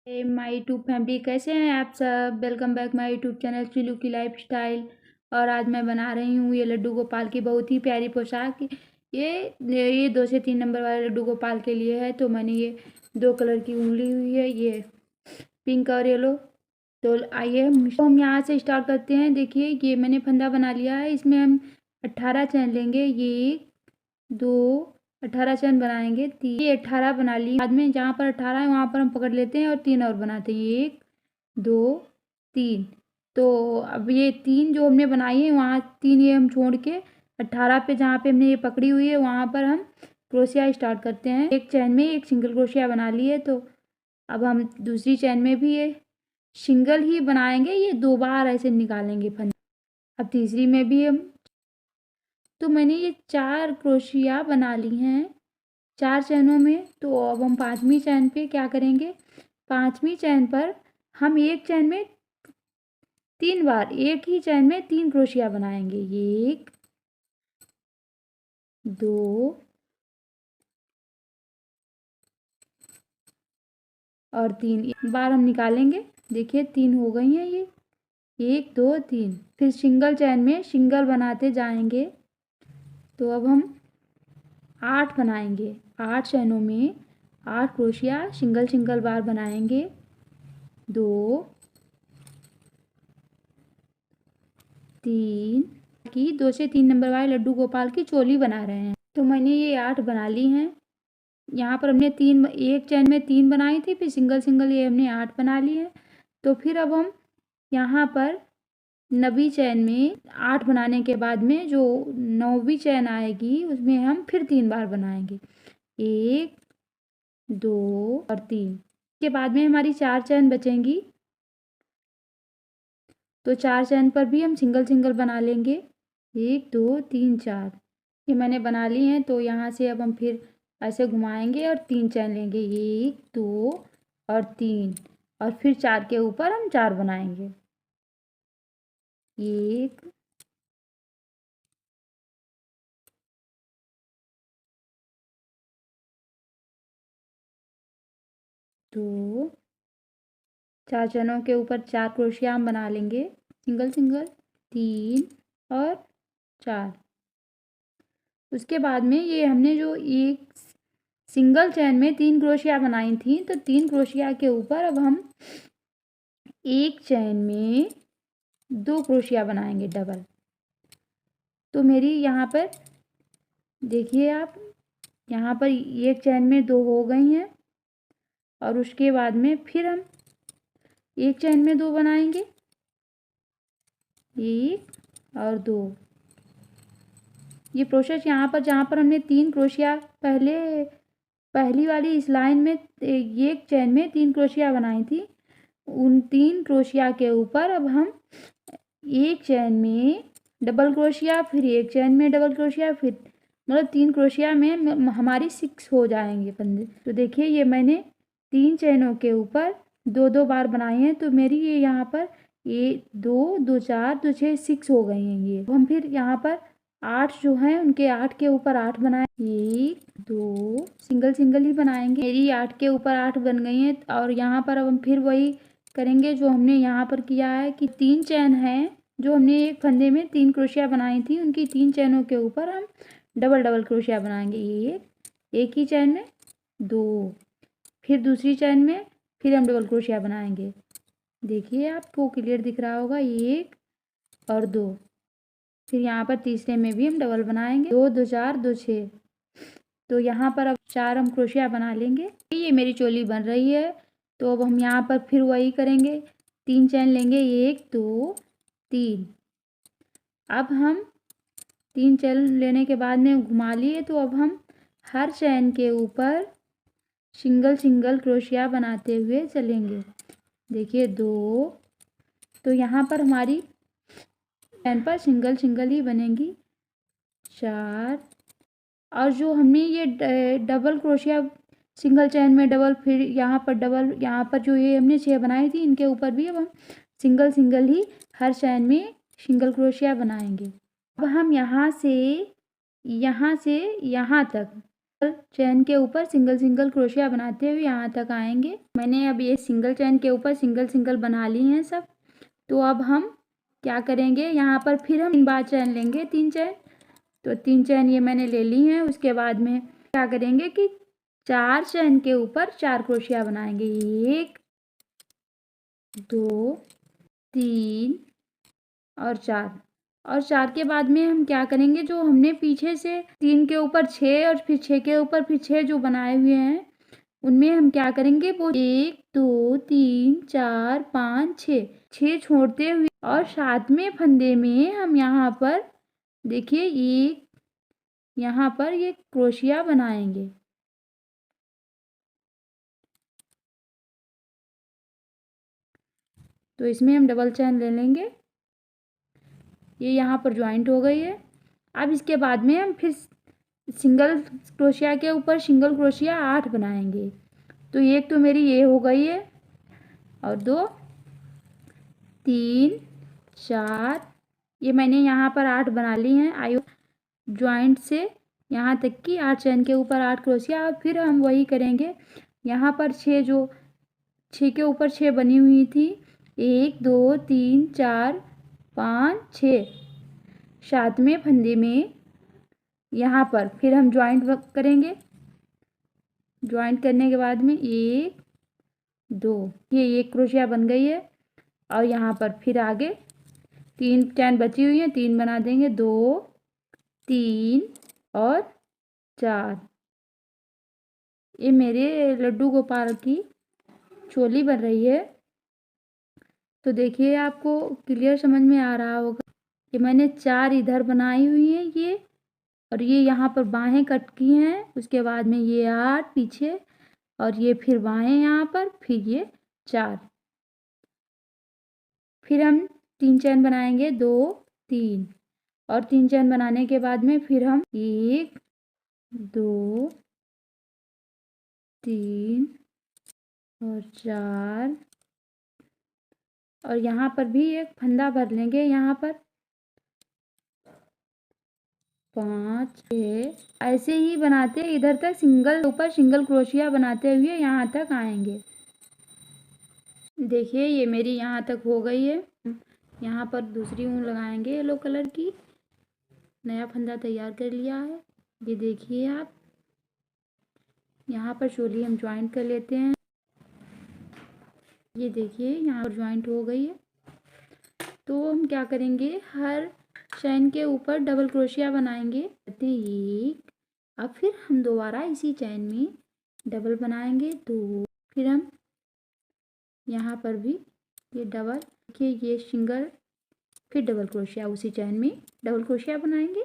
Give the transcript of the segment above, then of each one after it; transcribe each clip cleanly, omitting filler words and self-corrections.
My YouTube family, कैसे हैं आप सब। Welcome back my YouTube channel Chillu की लाइफ स्टाइल। और आज मैं बना रही हूँ ये लड्डू गोपाल की बहुत ही प्यारी पोशाक। ये 2 से 3 नंबर वाले लड्डू गोपाल के लिए है। तो मैंने ये 2 कलर की ऊन ली हुई है, ये पिंक और येलो। तो आइए हम यहाँ से स्टार्ट करते हैं। देखिए ये मैंने फंदा बना लिया है, इसमें हम 18 चैन लेंगे। ये 2 18 चैन बनाएंगे। 3 ये 18 बना ली। बाद में जहाँ पर 18 है वहाँ पर हम पकड़ लेते हैं और 3 और बनाते हैं। 1 2 3। तो अब ये 3 जो हमने बनाई है वहाँ 3 ये हम छोड़ के 18 पे जहाँ पे हमने ये पकड़ी हुई है वहाँ पर हम क्रोशिया स्टार्ट करते हैं। एक चैन में एक सिंगल क्रोशिया बना ली है। तो अब हम दूसरी चैन में भी ये सिंगल ही बनाएंगे, ये 2 बार ऐसे निकालेंगे फंदा। अब तीसरी में भी हम, तो मैंने ये 4 क्रोशिया बना ली हैं 4 चैनों में। तो अब हम 5वीं चैन पे क्या करेंगे, 5वीं चैन पर हम एक चैन में 3 बार, एक ही चैन में 3 क्रोशिया बनाएंगे। 1 2 और 3 बार हम निकालेंगे। देखिए 3 हो गई हैं ये, 1 2 3। फिर सिंगल चैन में सिंगल बनाते जाएंगे। तो अब हम 8 बनाएंगे। 8 चैनों में 8 क्रोशिया सिंगल सिंगल बार बनाएंगे। 2 3 की 2 से 3 नंबर वाले लड्डू गोपाल की चोली बना रहे हैं। तो मैंने ये 8 बना ली हैं। यहाँ पर हमने 3, एक चैन में 3 बनाई थी, फिर सिंगल सिंगल ये हमने 8 बना ली है। तो फिर अब हम यहाँ पर 9वीं चैन में 8 बनाने के बाद में जो 9वीं चैन आएगी उसमें हम फिर 3 बार बनाएंगे। 1 2 और 3 के बाद में हमारी 4 चैन बचेंगी। तो 4 चैन पर भी हम सिंगल सिंगल बना लेंगे। 1 2 3 4 ये मैंने बना ली हैं। तो यहाँ से अब हम फिर ऐसे घुमाएंगे और 3 चैन लेंगे। 1 2 और 3 और फिर 4 के ऊपर हम 4 बनाएंगे। 1 2 4 चैनों के ऊपर 4 क्रोशिया हम बना लेंगे सिंगल सिंगल। 3 और 4। उसके बाद में ये हमने जो एक सिंगल चैन में 3 क्रोशिया बनाई थी, तो 3 क्रोशिया के ऊपर अब हम एक चैन में 2 क्रोशिया बनाएंगे डबल। तो मेरी यहाँ पर देखिए आप, यहाँ पर एक चैन में 2 हो गई हैं। और उसके बाद में फिर हम एक चैन में 2 बनाएंगे, 1 और 2। ये प्रोसेस यहाँ पर जहाँ पर हमने 3 क्रोशिया पहली वाली इस लाइन में एक चैन में 3 क्रोशिया बनाई थी, उन 3 क्रोशिया के ऊपर अब हम एक चैन में डबल क्रोशिया, फिर एक चैन में डबल क्रोशिया, फिर मतलब 3 क्रोशिया में हमारी 6 हो जाएंगे फंदे। तो देखिए ये मैंने 3 चैनों के ऊपर 2 बार बनाए हैं। तो मेरी ये यहाँ पर ये 2 2 4 2 6 6 हो गई हैं। ये हम फिर यहाँ पर 8 जो हैं उनके 8 के ऊपर 8 बनाए। 1 2 सिंगल सिंगल ही बनाएंगे। मेरी 8 के ऊपर 8 बन गई हैं। और यहाँ पर अब हम फिर वही करेंगे जो हमने यहाँ पर किया है कि 3 चैन हैं जो हमने एक फंदे में 3 क्रोशिया बनाई थी, उनकी 3 चैनों के ऊपर हम डबल डबल क्रोशिया बनाएंगे। एक ही चैन में 2, फिर दूसरी चैन में फिर हम डबल क्रोशिया बनाएंगे। देखिए आपको क्लियर दिख रहा होगा, 1 और 2। फिर यहाँ पर तीसरे में भी हम डबल बनाएंगे, 2 2 4 2 6। तो यहाँ पर अब 4 हम क्रोशिया बना लेंगे। ये मेरी चोली बन रही है। तो अब हम यहाँ पर फिर वही करेंगे, 3 चैन लेंगे, 1 2 3। अब हम 3 चैन लेने के बाद में घुमा लिए। तो अब हम हर चैन के ऊपर सिंगल सिंगल क्रोशिया बनाते हुए चलेंगे। देखिए 2। तो यहाँ पर हमारी चैन पर सिंगल सिंगल ही बनेंगी। 4 और जो हमने ये डबल क्रोशिया सिंगल चैन में डबल, फिर यहाँ पर डबल, यहाँ पर जो ये हमने 6 बनाई थी इनके ऊपर भी अब हम सिंगल सिंगल ही हर चैन में सिंगल क्रोशिया बनाएंगे। अब हम यहाँ से यहाँ तक चैन के ऊपर सिंगल सिंगल क्रोशिया बनाते हुए यहाँ तक आएंगे। मैंने अब ये सिंगल चैन के ऊपर सिंगल सिंगल बना ली हैं सब। तो अब हम क्या करेंगे, यहाँ पर फिर हम 3 बार चैन लेंगे, 3 चैन। तो 3 चैन ये मैंने ले ली हैं। उसके बाद में क्या करेंगे कि 4 चैन के ऊपर 4 क्रोशिया बनाएंगे। 1 2 3 और 4। और 4 के बाद में हम क्या करेंगे, जो हमने पीछे से 3 के ऊपर 6 और फिर 6 के ऊपर फिर 6 जो बनाए हुए हैं, उनमें हम क्या करेंगे, वो 1 2 3 4 5 6 छोड़ते हुए और 7वें फंदे में हम यहाँ पर देखिए एक यहाँ पर ये क्रोशिया बनाएंगे। तो इसमें हम डबल चैन ले लेंगे। ये यहाँ पर ज्वाइंट हो गई है। अब इसके बाद में हम फिर सिंगल क्रोशिया के ऊपर सिंगल क्रोशिया 8 बनाएंगे। तो एक तो मेरी ये हो गई है और 2 3 4, ये मैंने यहाँ पर 8 बना ली हैं। आयु ज्वाइंट से यहाँ तक की 8 चैन के ऊपर 8 क्रोशिया। और फिर हम वही करेंगे, यहाँ पर 6 जो 6 के ऊपर 6 बनी हुई थी, 1 2 3 4 5 6, 7वें फंदे में यहाँ पर फिर हम ज्वाइंट करेंगे। ज्वाइंट करने के बाद में 1 2, ये एक क्रोशिया बन गई है। और यहाँ पर फिर आगे 3 चैन बची हुई हैं, 3 बना देंगे, 2 3 और 4। ये मेरे लड्डू गोपाल की चोली बन रही है। तो देखिए आपको क्लियर समझ में आ रहा होगा कि मैंने 4 इधर बनाई हुई हैं ये, और ये यहाँ पर बाहें कट की हैं। उसके बाद में ये 8 पीछे और ये फिर बाहें यहाँ पर, फिर ये 4। फिर हम 3 चैन बनाएंगे, 2 3, और 3 चैन बनाने के बाद में फिर हम 1 2 3 और 4, और यहाँ पर भी एक फंदा भर लेंगे, यहाँ पर 5 6। ऐसे ही बनाते इधर तक सिंगल ऊपर सिंगल क्रोशिया बनाते हुए यहाँ तक आएंगे। देखिए ये मेरी यहाँ तक हो गई है। यहाँ पर दूसरी ऊन लगाएंगे येलो कलर की। नया फंदा तैयार कर लिया है। ये देखिए आप, यहाँ पर चोली हम ज्वाइंट कर लेते हैं। ये देखिए यहाँ पर ज्वाइंट हो गई है। तो हम क्या करेंगे, हर चैन के ऊपर डबल क्रोशिया बनाएंगे। एक, अब फिर हम दोबारा इसी चैन में डबल बनाएंगे 2। फिर हम यहाँ पर भी ये डबल, देखिए ये सिंगल, फिर डबल क्रोशिया उसी चैन में डबल क्रोशिया बनाएंगे।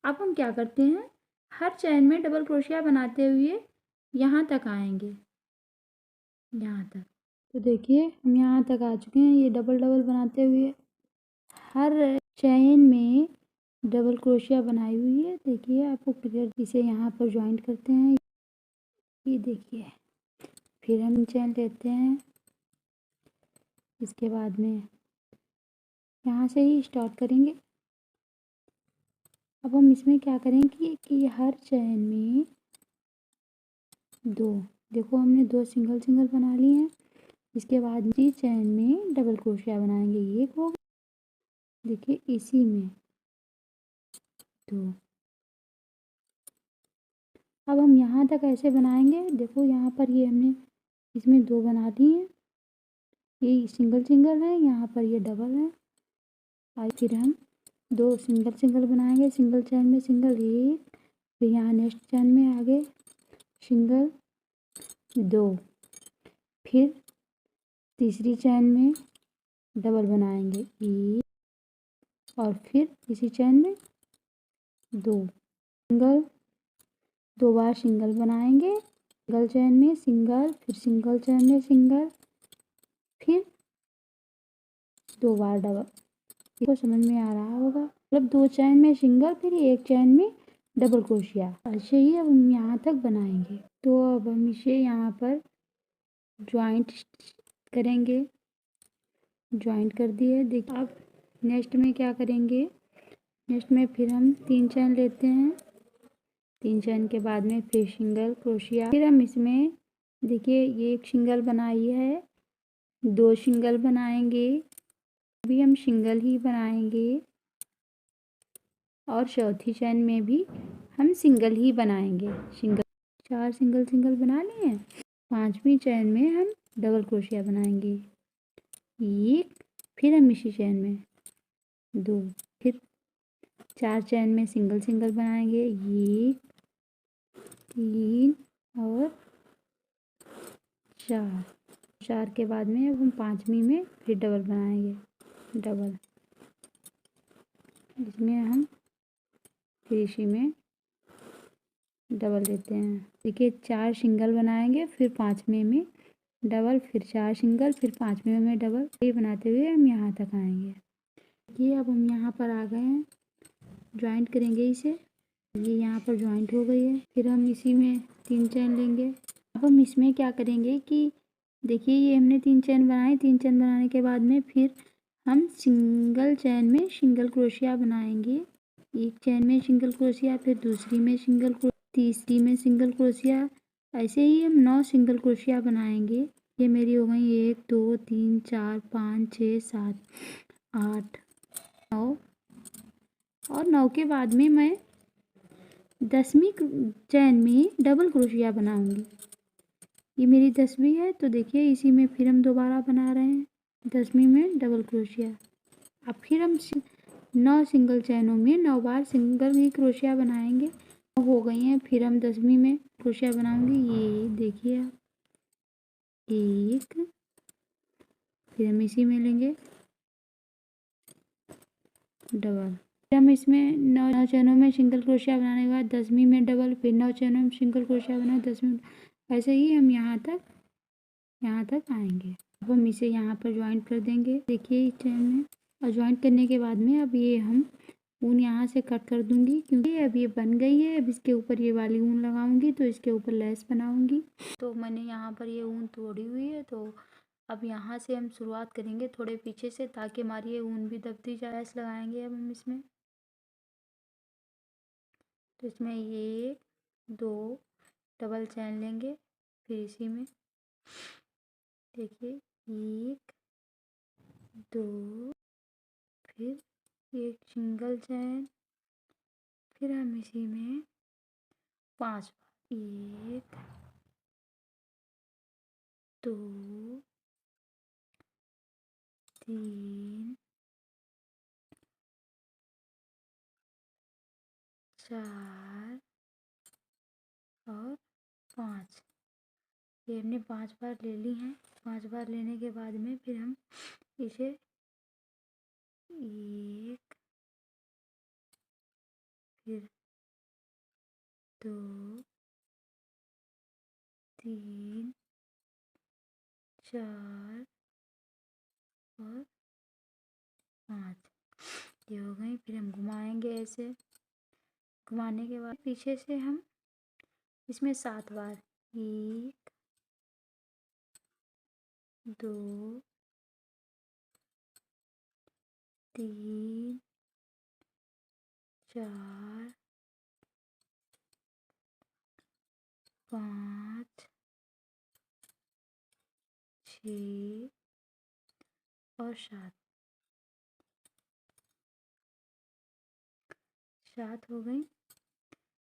अब हम क्या करते हैं, हर चैन में डबल क्रोशिया बनाते हुए यहाँ तक आएंगे, यहाँ तक। तो देखिए हम यहाँ तक आ चुके हैं। ये डबल डबल बनाते हुए हर चैन में डबल क्रोशिया बनाई हुई है। देखिए आपको क्लियर। इसे यहाँ पर ज्वाइंट करते हैं। ये देखिए, फिर हम चैन लेते हैं। इसके बाद में यहाँ से ही स्टार्ट करेंगे। अब हम इसमें क्या करेंगे कि हर चैन में 2, देखो हमने 2 सिंगल सिंगल बना लिए हैं। इसके बाद इसी चैन में डबल क्रोशिया बनाएंगे। ये हो, देखिए इसी में 2। अब हम यहाँ तक ऐसे बनाएंगे। देखो यहाँ पर ये हमने इसमें 2 बना ली हैं। ये सिंगल सिंगल है, यहाँ पर ये डबल है। और फिर हम 2 सिंगल सिंगल बनाएंगे। सिंगल चैन में सिंगल 1, फिर यहाँ नेक्स्ट चैन में आगे सिंगल 2, फिर तीसरी चैन में डबल बनाएंगे 1, और फिर इसी चैन में 2 सिंगल, 2 बार सिंगल बनाएंगे। सिंगल चैन में सिंगल, फिर सिंगल चैन में सिंगल, फिर 2 बार डबल। इसको समझ में आ रहा होगा, मतलब 2 चैन में सिंगल, फिर 1 चैन में डबल क्रोशिया। ऐसे ही अब हम यहाँ तक बनाएंगे। तो अब हम इसे यहाँ पर ज्वाइंट करेंगे। ज्वाइंट कर दिए। देखिए अब नेक्स्ट में क्या करेंगे, नेक्स्ट में फिर हम 3 चैन लेते हैं। 3 चेन के बाद में फिर सिंगल क्रोशिया। फिर हम इसमें देखिए ये एक सिंगल बनाई है, 2 सिंगल बनाएंगे, अभी हम सिंगल ही बनाएंगे और चौथी चेन में भी हम सिंगल ही बनाएंगे। सिंगल 4 सिंगल बना लिए हैं। 5वीं चेन में हम डबल क्रोशिया बनाएंगे, एक, फिर हम इसी चेन में 2, फिर 4 चेन में सिंगल बनाएंगे, 1, 3 और 4 के बाद में अब हम 5वीं में फिर डबल बनाएंगे, डबल, इसमें हम फिर इसी में डबल देते हैं। देखिए 4 सिंगल बनाएंगे, फिर 5वें में डबल, फिर 4 सिंगल, फिर 5वें में डबल, ये बनाते हुए हम यहाँ तक आएंगे। ये अब हम यहाँ पर आ गए हैं, ज्वाइंट करेंगे इसे, ये यहाँ पर ज्वाइंट हो गई है। फिर हम इसी में 3 चेन लेंगे। अब हम इसमें क्या करेंगे कि देखिए ये हमने 3 चेन बनाए, 3 चेन बनाने के बाद में फिर हम सिंगल चेन में सिंगल क्रोशिया बनाएंगे। एक चेन में सिंगल क्रोशिया, फिर दूसरी में सिंगल, तीसरी में सिंगल क्रोशिया, ऐसे ही हम 9 सिंगल क्रोशिया बनाएंगे। ये मेरी हो गई 1 2 3 4 5 6 7 8 9, और 9 के बाद में मैं 10वीं चेन में डबल क्रोशिया बनाऊंगी। ये मेरी 10वीं है, तो देखिए इसी में फिर हम दोबारा बना रहे हैं 10वीं में डबल क्रोशिया। अब फिर हम 9 सिंगल चैनों में 9 बार सिंगल ही क्रोशिया बनाएंगे। हो गई हैं, फिर हम 10वीं में क्रोशिया बनाएंगे। ये देखिए आप, 1, फिर हम इसी में लेंगे डबल, फिर हम इसमें 9 चैनों में सिंगल क्रोशिया बनाने के बाद 10वीं में डबल, फिर 9 चैनों में सिंगल क्रोशिया बनाए 10वीं, ऐसे ही हम यहाँ तक आएंगे। अब हम इसे यहाँ पर ज्वाइंट कर देंगे, देखिए इस चैन में, और ज्वाइंट करने के बाद में अब ये हम ऊन यहाँ से कट कर दूंगी, क्योंकि अब ये बन गई है। अब इसके ऊपर ये वाली ऊन लगाऊंगी, तो इसके ऊपर लेस बनाऊंगी। तो मैंने यहाँ पर ये ऊन तोड़ी हुई है, तो अब यहाँ से हम शुरुआत करेंगे थोड़े पीछे से, ताकि हमारी ये ऊन भी दबती जाए। लेस लगाएंगे अब हम इसमें, तो इसमें 1 2 डबल चैन लेंगे, फिर इसी में देखिए 1 2, फिर एक सिंगल चैन, फिर हम इसी में 5 बार, 1 2 3 4 और 5, ये हमने 5 बार ले ली हैं। 5 बार लेने के बाद में फिर हम इसे 1, फिर 2 3 4 और 5, ये हो गई। फिर हम घुमाएंगे, ऐसे घुमाने के बाद पीछे से हम इसमें 7 बार, 1 2 3 4 5 6 और 7 हो गई।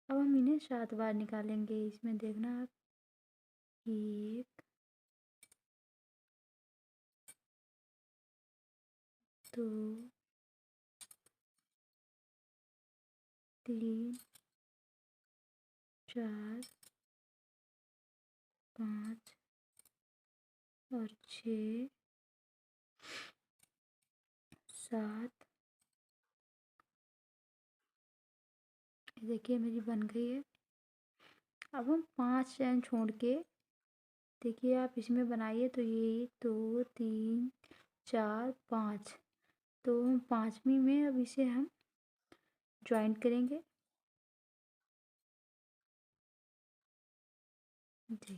अब हम इन्हें 7 बार निकालेंगे। इसमें देखना आप, 1 2 3 4 5 और 6 7, देखिए मेरी बन गई है। अब हम 5 चैन छोड़ के देखिए आप इसमें बनाइए, तो ये 1 2 3 4 5, तो हम 5वीं में अब इसे हम ज्वाइंट करेंगे। देखिए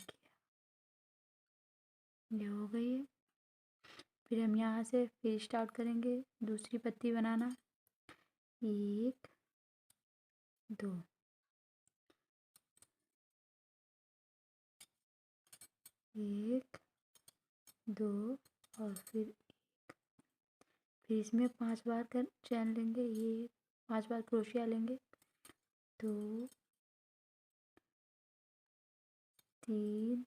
ये हो गई है। फिर हम यहाँ से फिर स्टार्ट करेंगे दूसरी पत्ती बनाना, 1 2, 1 2 और फिर इसमें 5 बार कर चैन लेंगे, ये 5 बार क्रोशिया लेंगे। 2 3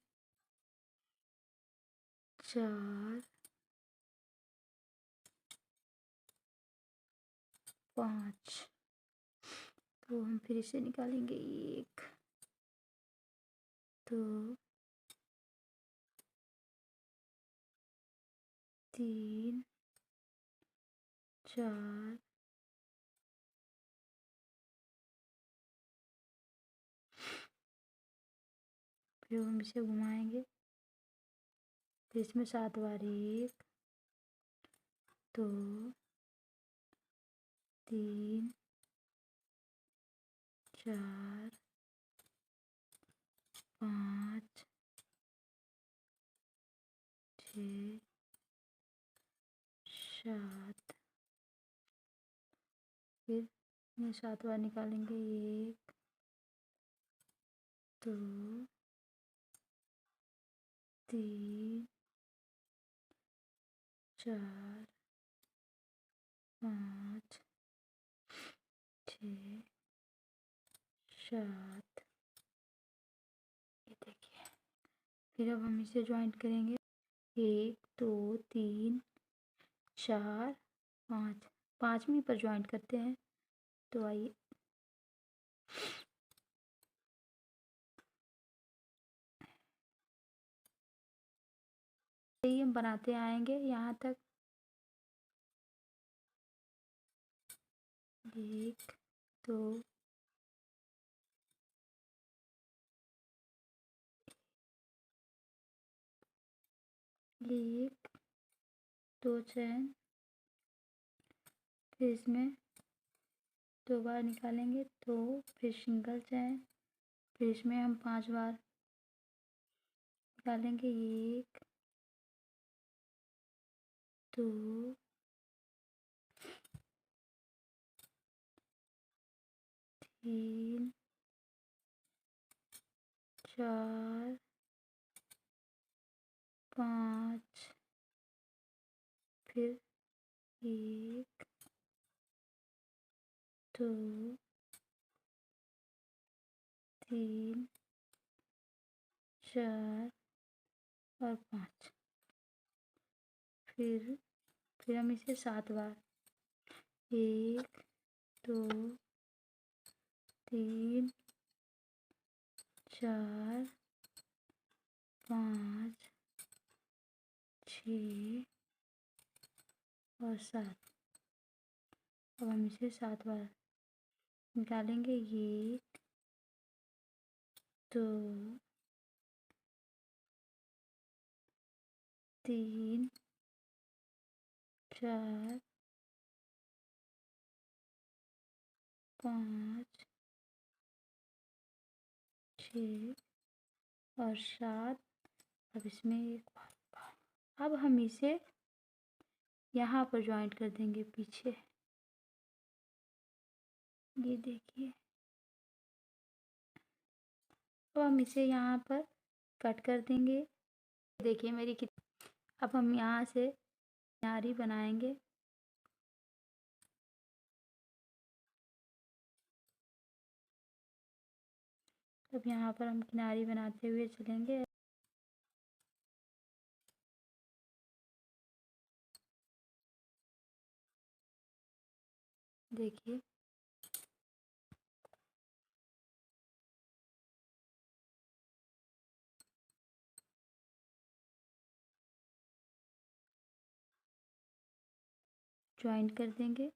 4 5। तो हम फिर इसे निकालेंगे, 1 2 3 4 फिर हम इसे घुमाएंगे, फिर इसमें 7 बार, 1 2 3 4 5 6 7। फिर ये 7 बार निकालेंगे, 1 2 3 4 5 6 7। ये देखिए, फिर अब हम इसे ज्वाइंट करेंगे, 1 2 3 4 5। 5वीं पर ज्वाइंट करते हैं। तो आइए, यही हम बनाते आएंगे यहाँ तक। 1 2 1 2 चैन, फिर इसमें 2 बार निकालेंगे, तो फिर सिंगल चैन, फिर इसमें हम 5 बार निकालेंगे, 1 2 3 4 5। फिर 1 2 3 4 और 5। फिर हम इसे 7 बार, 1 2 3 4 5 6 और 7। अब हम इसे 7 बार निकालेंगे, 1 2 3 4 5 6 और 7। अब इसमें एक बार, अब हम इसे यहाँ पर ज्वाइंट कर देंगे पीछे। ये देखिए, तो हम इसे यहाँ पर कट कर देंगे। देखिए मेरी अब हम यहाँ से किनारी बनाएंगे। अब यहाँ पर हम किनारी बनाते हुए चलेंगे। देखिए, ज्वाइंट कर देंगे।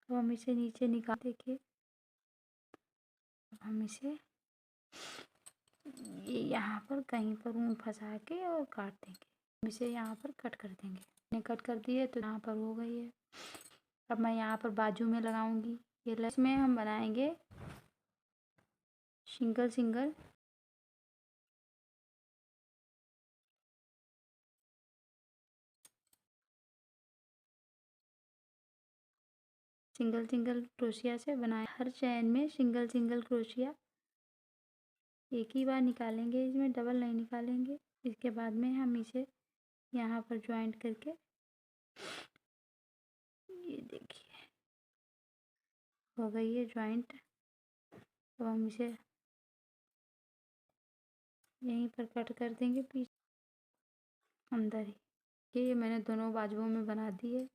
अब हम इसे नीचे निकाल, देखिए अब हम इसे ये यहाँ पर कहीं पर ऊन फंसा के और काट देंगे। हम इसे यहाँ पर कट कर देंगे। मैंने कट कर दिए तो यहाँ पर हो गई है। अब मैं यहाँ पर बाजू में लगाऊंगी। ये इसमें हम बनाएंगे सिंगल सिंगल क्रोशिया से बनाए। हर चैन में सिंगल सिंगल क्रोशिया एक ही बार निकालेंगे, इसमें डबल नहीं निकालेंगे। इसके बाद में हम इसे यहाँ पर ज्वाइंट करके, ये देखिए हो गई है ज्वाइंट। तो हम इसे यहीं पर कट कर देंगे पीछे अंदर ही। ये मैंने दोनों बाजुओं में बना दी है।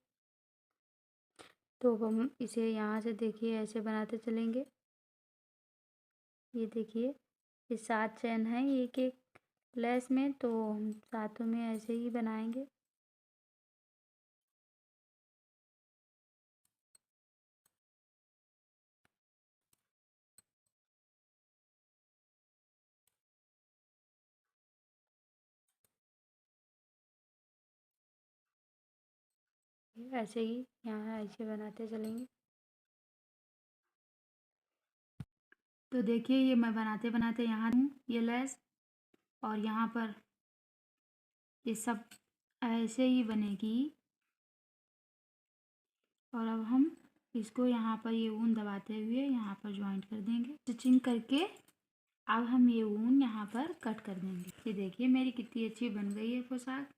तो अब हम इसे यहाँ से देखिए ऐसे बनाते चलेंगे। ये देखिए ये 7 चैन हैं एक एक लेस में, तो हम सातों में ऐसे ही बनाएंगे। ऐसे ही यहाँ ऐसे बनाते चलेंगे। तो देखिए ये मैं बनाते बनाते यहाँ हूँ ये लेस, और यहाँ पर ये सब ऐसे ही बनेगी। और अब हम इसको यहाँ पर ये ऊन दबाते हुए यहाँ पर ज्वाइंट कर देंगे स्टिचिंग करके। अब हम ये ऊन यहाँ पर कट कर देंगे। ये देखिए मेरी कितनी अच्छी बन गई है पोशाक।